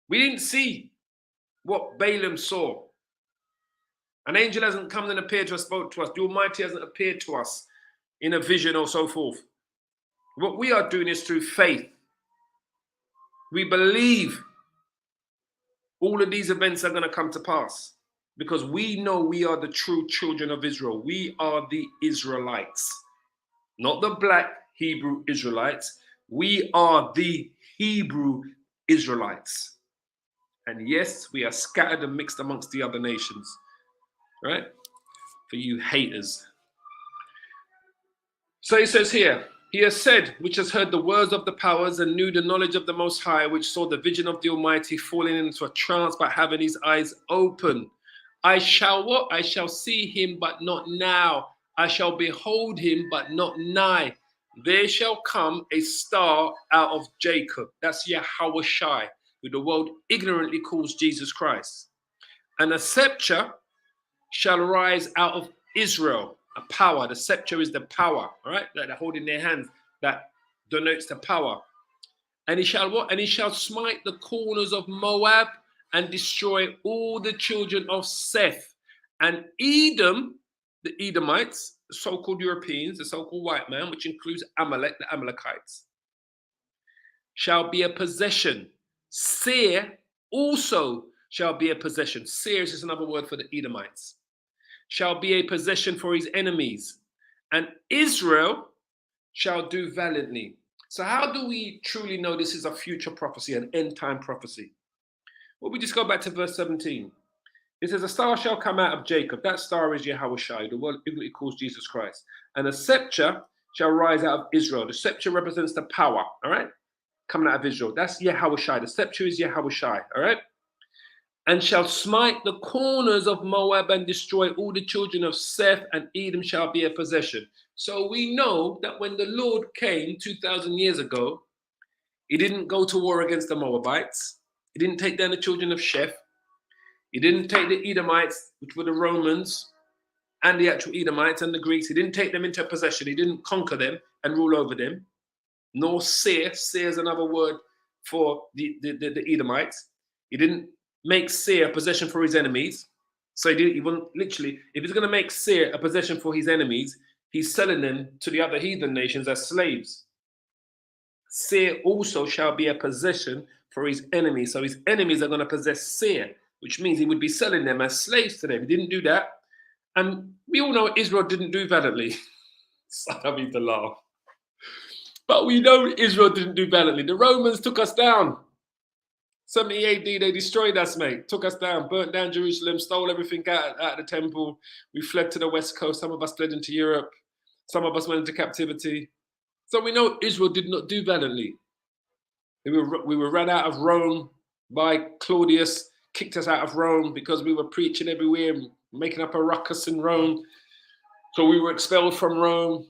We didn't see what Balaam saw. An angel hasn't come and appeared to us, spoke to us. The Almighty hasn't appeared to us in a vision or so forth. What we are doing is through faith. We believe all of these events are going to come to pass because we know we are the true children of Israel. We are the Israelites, not the black Hebrew Israelites. We are the Hebrew Israelites. And yes, we are scattered and mixed amongst the other nations, right? For you haters. So he says here, he has said, which has heard the words of the powers and knew the knowledge of the Most High, which saw the vision of the Almighty, falling into a trance by having his eyes open. I shall what? I shall see him, but not now. I shall behold him, but not nigh. There shall come a star out of Jacob. That's Yahweh Shai, who the world ignorantly calls Jesus Christ. And a scepter shall rise out of Israel. A power. The scepter is the power, all right, that they hold in their hands, that denotes the power. And he shall what? And he shall smite the corners of Moab and destroy all the children of Seth. And Edom, the Edomites, the so-called Europeans, the so-called white man, which includes Amalek, the Amalekites, shall be a possession. Seir also shall be a possession. Seir is just another word for the Edomites. Shall be a possession for his enemies. And Israel shall do valiantly. So how do we truly know this is a future prophecy, an end time prophecy? Well, we just go back to verse 17. It says, a star shall come out of Jacob. That star is Yahushua, the word biblically calls Jesus Christ. And a scepter shall rise out of Israel. The scepter represents the power, all right? Coming out of Israel. That's Yahushua. The scepter is Yahushua, all right? And shall smite the corners of Moab and destroy all the children of Seth, and Edom shall be a possession. So we know that when the Lord came 2,000 years ago, he didn't go to war against the Moabites. He didn't take down the children of Sheth. He didn't take the Edomites, which were the Romans, and the actual Edomites and the Greeks. He didn't take them into possession. He didn't conquer them and rule over them. Nor Seir. Seir is another word for the Edomites. He didn't make Seir a possession for his enemies. So he wouldn't literally, if he's going to make Seir a possession for his enemies, he's selling them to the other heathen nations as slaves. Seir also shall be a possession for his enemies. So his enemies are going to possess Seir, which means he would be selling them as slaves to them. He didn't do that. And we all know Israel didn't do valiantly. So I mean to laugh. But we know Israel didn't do valiantly. The Romans took us down. 70 AD, they destroyed us, mate. Took us down, burnt down Jerusalem, stole everything out of the temple. We fled to the west coast. Some of us fled into Europe. Some of us went into captivity. So we know Israel did not do valiantly. We were run out of Rome by Claudius, kicked us out of Rome because we were preaching everywhere, making up a ruckus in Rome. So we were expelled from Rome.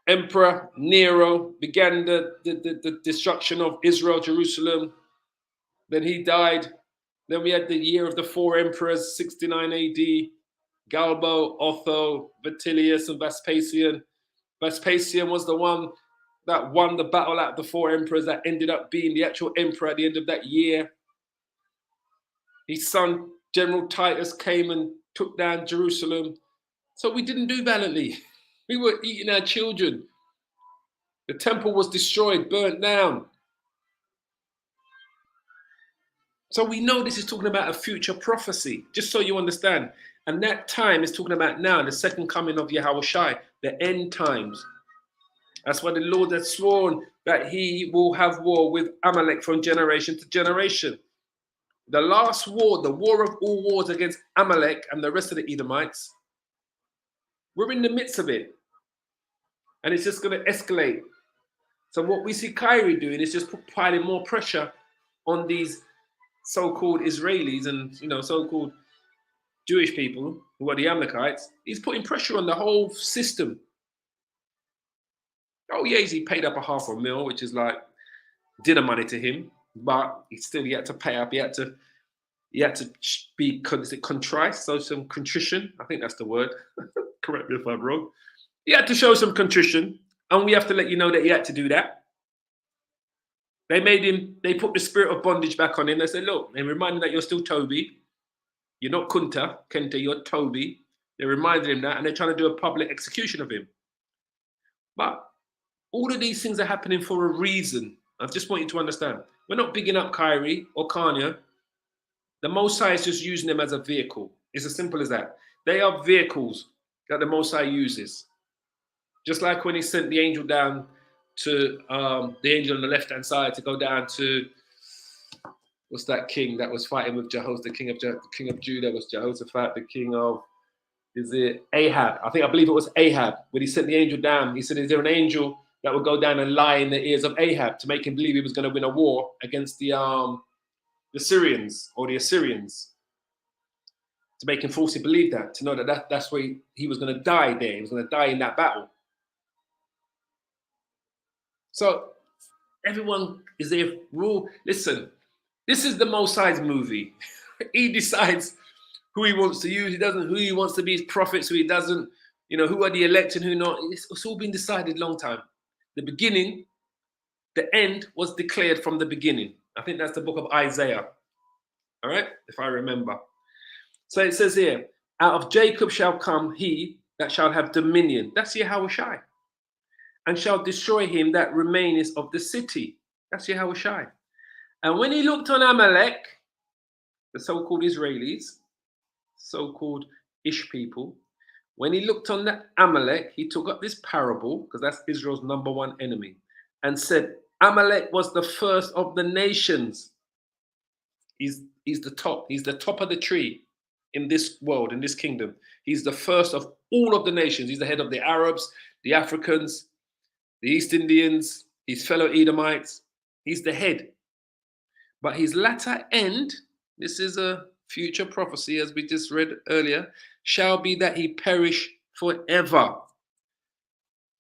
Emperor Nero began the destruction of Israel, Jerusalem. Then he died. Then we had the year of the four emperors, 69 AD, Galba, Otho, Vitellius, and Vespasian. Vespasian was the one that won the battle out of the four emperors that ended up being the actual emperor at the end of that year. His son, General Titus, came and took down Jerusalem. So we didn't do valiantly. We were eating our children. The temple was destroyed, burnt down. So we know this is talking about a future prophecy, just so you understand. And that time is talking about now, the second coming of Yahushua, the end times. That's why the Lord has sworn that he will have war with Amalek from generation to generation. The last war, the war of all wars against Amalek and the rest of the Edomites, we're in the midst of it. And it's just going to escalate. So what we see Kyrie doing is just piling more pressure on these so-called Israelis and, so-called Jewish people who are the Amalekites. He's putting pressure on the whole system. Oh, yeah, he paid up $500,000, which is like dinner money to him, but he had to pay up. He had to be contrite, so some contrition. I think that's the word. Correct me if I'm wrong. He had to show some contrition, and we have to let you know that he had to do that. They put the spirit of bondage back on him. They said, look, they remind him that you're still Toby. You're not Kenta, you're Toby. They reminded him that, and they're trying to do a public execution of him. But all of these things are happening for a reason. I just want you to understand. We're not bigging up Kyrie or Kanye. The Most High is just using them as a vehicle. It's as simple as that. They are vehicles that the Most High uses. Just like when he sent the angel down to the angel on the left-hand side to go down to, what's that king that was fighting with Jehoshaphat? The king of Judah was Jehoshaphat, the king of, is it Ahab? I believe it was Ahab. When he sent the angel down, he said, is there an angel that would go down and lie in the ears of Ahab to make him believe he was going to win a war against the Syrians or the Assyrians? To make him falsely believe that, to know that's where he was going to die there. He was going to die in that battle. So everyone is there. Listen, this is the Most High's movie. He decides who he wants to use. He doesn't. Who he wants to be his prophets. Who he doesn't. Who are the elect and who not. It's all been decided long time. The beginning, the end was declared from the beginning. I think that's the book of Isaiah. All right, if I remember. So it says here, out of Jacob shall come he that shall have dominion. That's Yahushai. And shall destroy him that remaineth of the city. That's Yahushai. And when he looked on Amalek, the so-called Israelis, so-called Ish people, when he looked on the Amalek, he took up this parable, because that's Israel's number one enemy, and said, Amalek was the first of the nations. He's the top. He's the top of the tree in this world, in this kingdom. He's the first of all of the nations. He's the head of the Arabs, the Africans, the East Indians, his fellow Edomites. He's the head. But his latter end, this is a future prophecy, as we just read earlier, shall be that he perish forever.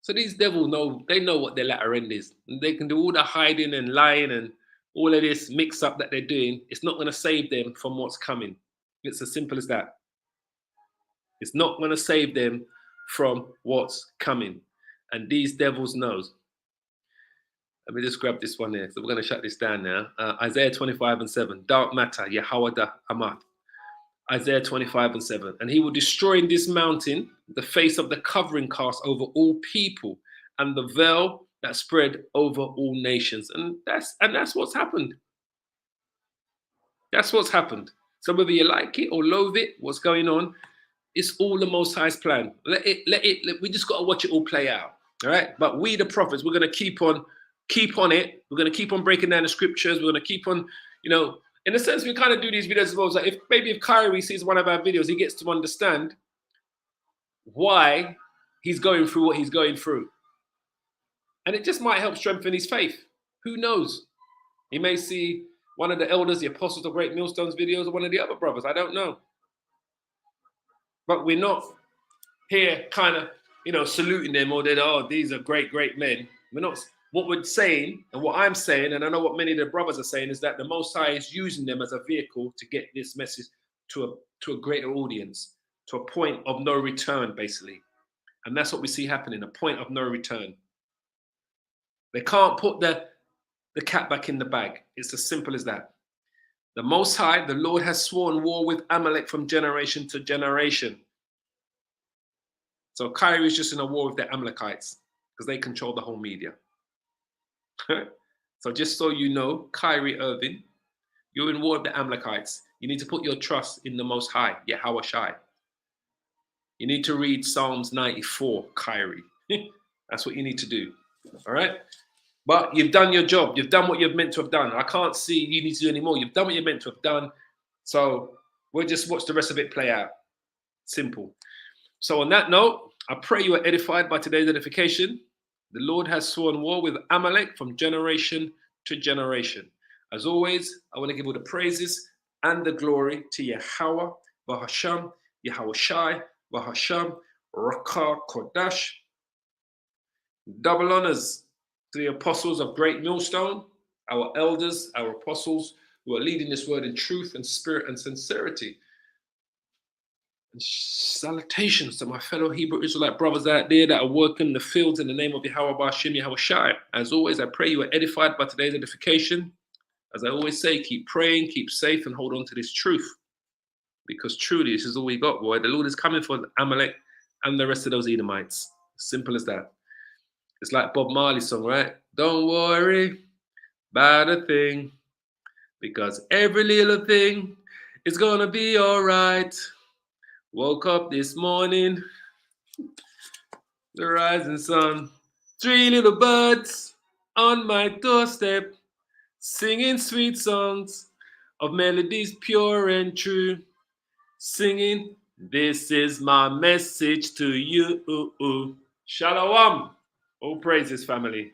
So these devils know, they know what their latter end is. And they can do all the hiding and lying and all of this mix up that they're doing. It's not going to save them from what's coming. It's as simple as that. It's not going to save them from what's coming. And these devils knows. Let me just grab this one here. So we're going to shut this down now. Isaiah 25:7. Dark matter, Yahweh Amath. Isaiah 25:7. And he will destroy in this mountain the face of the covering cast over all people, and the veil that spread over all nations. And that's what's happened. That's what's happened. So whether you like it or loathe it, what's going on, it's all the Most High's plan. We just got to watch it all play out. All right. But we, the prophets, we're going to keep on it. We're going to keep on breaking down the scriptures. We're going to keep on, in a sense, we kind of do these videos as well. So if Kyrie sees one of our videos, he gets to understand why he's going through what he's going through. And it just might help strengthen his faith. Who knows? He may see one of the elders, the apostles of Great Millstones videos, or one of the other brothers. I don't know. But we're not here kind of, saluting them or that, these are great, great men. We're not. What we're saying and what I'm saying, and I know what many of the brothers are saying, is that the Most High is using them as a vehicle to get this message to a greater audience, to a point of no return, basically. And that's what we see happening, a point of no return. They can't put the cat back in the bag. It's as simple as that. The Most High, the Lord, has sworn war with Amalek from generation to generation. So Kyrie is just in a war with the Amalekites because they control the whole media. So just so you know, Kyrie Irving, you're in war with the Amalekites. You need to put your trust in the Most High, Yahushai. You need to read Psalms 94, Kyrie. That's what you need to do. All right? But you've done your job. You've done what you're meant to have done. I can't see you need to do any more. You've done what you're meant to have done. So we'll just watch the rest of it play out. Simple. So on that note, I pray you are edified by today's edification. The Lord has sworn war with Amalek from generation to generation. As always, I want to give all the praises and the glory to Yahweh, Bahasham, Yahushai, Bahasham, Rakah Kodash. Double honors to the apostles of Great Millstone, our elders, our apostles who are leading this word in truth and spirit and sincerity. And salutations to my fellow Hebrew Israelite brothers out there that are working the fields in the name of Yahweh Bashim Yahushai. As always, I pray you are edified by today's edification. As I always say, keep praying, keep safe, and hold on to this truth. Because truly, this is all we got, boy. The Lord is coming for Amalek and the rest of those Edomites. Simple as that. It's like Bob Marley's song, right? Don't worry about a thing, because every little thing is gonna be all right. Woke up this morning, the rising sun, 3 little birds on my doorstep, singing sweet songs of melodies pure and true, singing, this is my message to you. Shalom. All praises, family.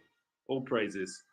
All praises.